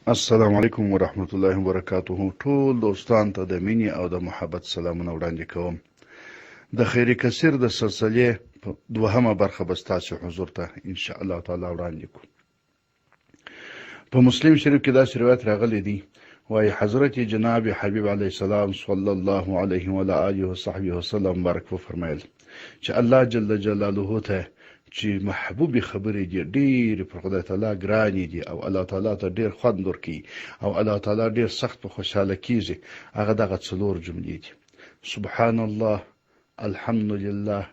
السلام علیکم ورحمت الله وبرکاته. ټول دوستان ته د مینې او د محبت سلامونه وړاندې کوم. د خیر کثیر د سلسلې دوهمه برخه به ستاسو حضور ته ان شاء الله تعالی وړاندې کوم. په مسلم شریف کې دا روایت راغلی دی، وايي حضرت جناب حبیب علیه السلام صلی الله علیه و آله و صحبه وسلم بارک فرمایل چې الله جل جلاله ته چې محبوب خبرې دي ډېر پر خدای تعالی ګرانې دي او الله تعالی ته ډېر خوند ورکوي او الله تعالی ډېر سخت په خوشاله کیږي. هغه دغه څلور جملې دي: سبحان الله، الحمد لله،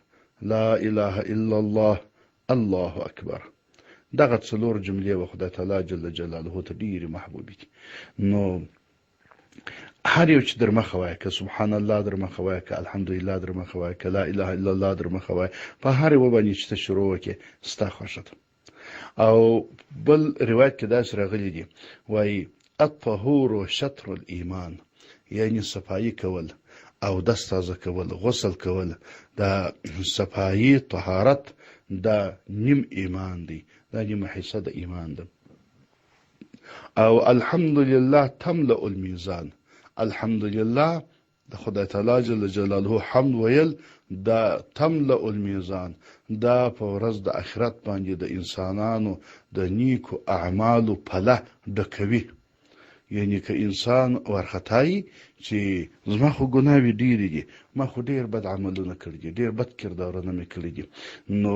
لا اله الا الله، الله اکبر. دغه څلور جملې و خدای تعالی جل جلاله ته ډېر محبوب دي. نو هر یو چې در مخه وایي، که سبحان الله در مخه وایي، که الحمدلله در مخه وایي، که لا اله الا الله در مخه وایي، په هر یو باندې چې ته شروع وکړې ستا خوښه ده. او بل روایت کې داسې راغلی دی، وایي الطهور شطر الایمان، یعنی صفایي کول او دست تازه کول، غسل کول، د صفایي طهارت دا نیم ایمان دی، دا نیم حصه د ایمان ده. او الحمدلله تملأ المیزان، الحمدلله د خدای تعالی جل جلاله حمد ویل دا تملأ المیزان، دا په ورځ د آخرت باندې د انسانانو د نیکو اعمالو پله ډکوي. یعنی که انسان ورختای چې زما خو ګناوې ډېرې دي، ما خو ډېر بد عملونه کړي دي، ډېر بد کردارونه مې کړي دي، نو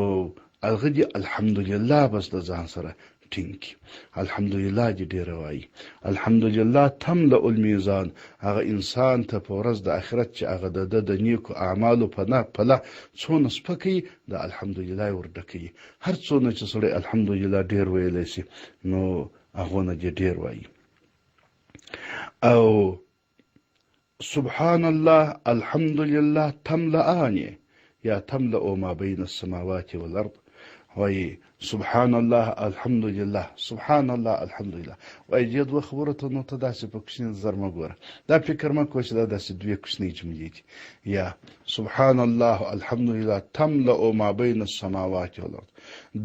هغه دې الحمدلله بس د ځان سره ټینګي، الحمدلله دې ډېره وایي. الحمدلله تملأ المیزان، هغه انسان ته په ورځ د آخرت چې هغه د نیکو اعمالو پله څونه سپکوي، د الحمدلله ورډکوي. هر څونه چې سړی الحمدلله ډېر ویلی شي نو هغونه دې ډېر وایي. او سبحان الله الحمدلله تملأان، یا تملأ ما بین السماوات والارض، وای سبحان الله الحمدلله، سبحان الله الحمدلله. وای دې دوه خبرو ته نو ته داسې په کوچني نظر مه ګوره، دا فکر مه کوه چې دا داسې دوې کوچنۍ جملې دي. یا سبحان الله الحمدلله تملأ ما بین السماوات والارض،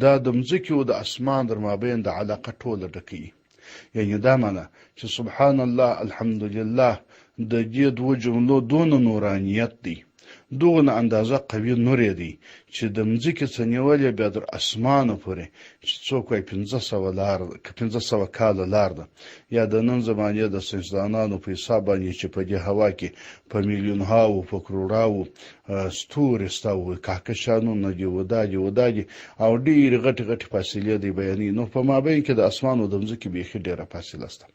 دا د مځکې او د اسمان در مابین د علاقه ټوله ډکوي. یعنی دا معنی چې سبحان الله الحمدلله د دې دوه جملو دونه نورانیت دی، دونه اندازه قوي نور دی چې د مځکې څخه نیولې بیا در اسمانه پورې چې څوک وایي 500 کاله لار ده، یا د نن زمانې د ساینسدانانو په حساب باندې چې په دې هوا کې په میلیونهاو په کروړاو ستوري ستا و کهکشانونه دي ودا دي او ډېرې غټې فاصلې دی بیانوي. نو په مابین کې د اسمان او د مځکې بیخي ډېره فاصله شته،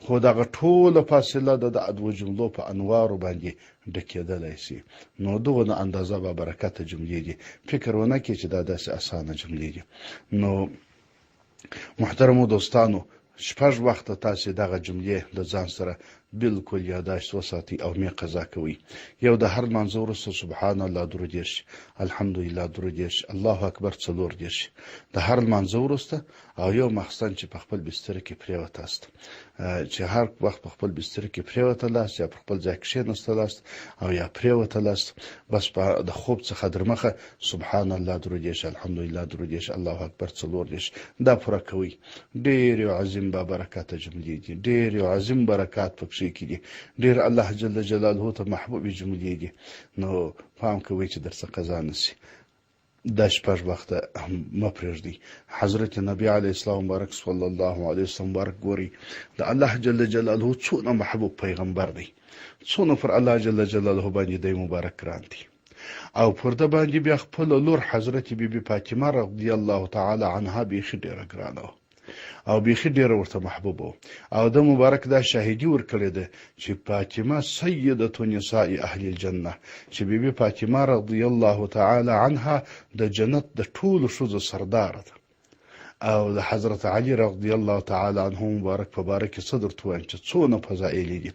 خو دغه ټوله فاصله د دوه جملو په انوارو باندې ډکېدلی شي. نو دغه اندازه با برکته جملې دي، فکر ونه کړئ چې دا داسې اسانه جملې دي. نو محترمو دوستانو، شپږ وخته تاسې دغه جملې د ځان سره بالکل یاداشت وساتئ او مې قضا کوئ. یو د هر لمانځه وروسته سبحان الله درود دېرش، الحمدلله درود دېرش، الله اکبر څلور دېرش د هر لمانځه وروسته. او یو مخصن چې په خپل بستر کې پرېوتاست، چې هر وخت په خپل بستر کې پرېوتلاست یا په خپل ځای کښېناستلاست او یا پرېوتلاست، بس د خوب څخه در مخه سبحان الله درود دېرش، الحمدلله درود دېرش، الله اکبر څلور دېرش دا پوره کوئ. ډېر یو عظیم با برکاته جملې دي، ډېر یو عظیم برکات پکښې کې دي، ډېر الله جل جلاله ته محبوبې جملې دي. نو پام کوئ چې درڅه قضا نه شي. دا شپږ وخته مه پرېږدئ. حضرت نبی علیه السلام مبارک صلی الله علیه وسلم مبارک ګورئ، د الله جل جلاله څونه محبوب پیغمبر دی، څونه پر الله جل جلاله باندې دی مبارک ګران دی. او پر ده باندې بیا خپل لور حضرت بیبي فاطمه رضی الله تعالی عنها بیخي ډېره ګرانه وه او بیخي ډېره ورته محبوب وه. او د مبارک دا شاهدي ورکړې ده چې فاطمه سیدة نساء اهل الجنه، چې بیبي فاطمه رضی الله تعالی عنها د جنت د ټولو ښځو سرداره ده. او د حضرت علي رضی الله تعالی عنه مبارک په باره کې څه درته وایم چې څونه فضایل دي.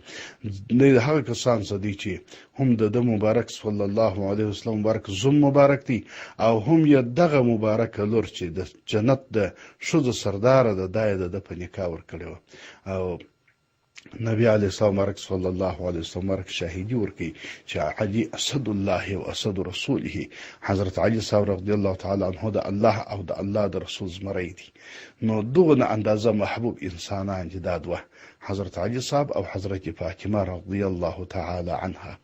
د هغه کسان څه دي چې هم د ده مبارک صلی الله علیه وسلم مبارک زوم مبارک دی او هم یې دغه مبارکه لور چې د جنت د ښځو سرداره ده، دا یې د ده په نکاح ورکړې وه. او نبی علیه السلام ورک صلی الله علیه وسلم ورک شاهدی ورکی چې علي اسد الله و اسد رسوله. حضرت علي صاحب رضی الله تعالی عنه د الله او د الله د رسول زمری دي. نو دغه اندازه محبوب انسانان دي دا دوه، حضرت علي صاحب او حضرت فاطمه رضی الله تعالی عنها.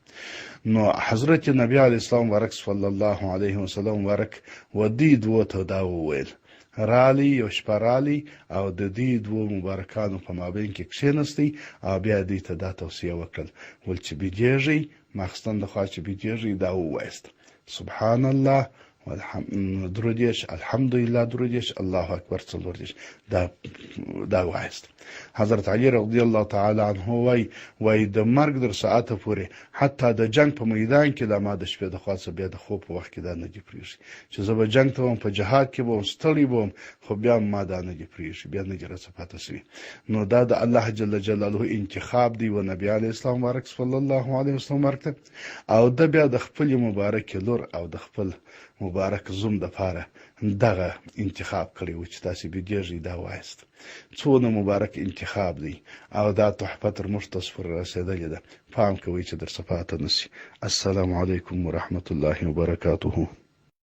نو حضرت نبی علیه السلام ورک صلی الله علیه وسلم ورک ودید و ته دا وویل رالی یو شپه رالی او د دې دوو مبارکانو په مابین کې کښېنستی او بیا دوی ته دا توصیه وکړل ول چې بېدېږئ ماخستن د خوا چې بېدېږئ دا ووایست سبحان الله درودیش الحمدلله درودیش الله اکبر څلوردیش دا وایست. حضرت علی رضی الله تعالی عنه وای د مرګ در ساعته پورې حتی د جنگ په میدان کې د ما د شپې د خاصه بیا د خوب په وخت کې دا نه دی پریږي چې زه به جنگ ته وم په جهاد کې به ستړی بوم خو بیا ما دا نه دی پریږي بیا نه دی رسپاته سوي. نو دا د الله جل جلاله انتخاب دی و نبی علی اسلام مبارک صلی الله علیه وسلم ورته او د بیا د خپل مبارک لور او د خپل مبارک زوم د پاره دغه انتخاب کړی و چې تاسو بېدېږئ دا وایست. څونه مبارک انتخاب دی او دا تحفه تر موږ تاسو پورې رسېدلې ده. پام کوئ چې در څه پاته نه سي. السلام علیکم ورحمة الله وبرکاته.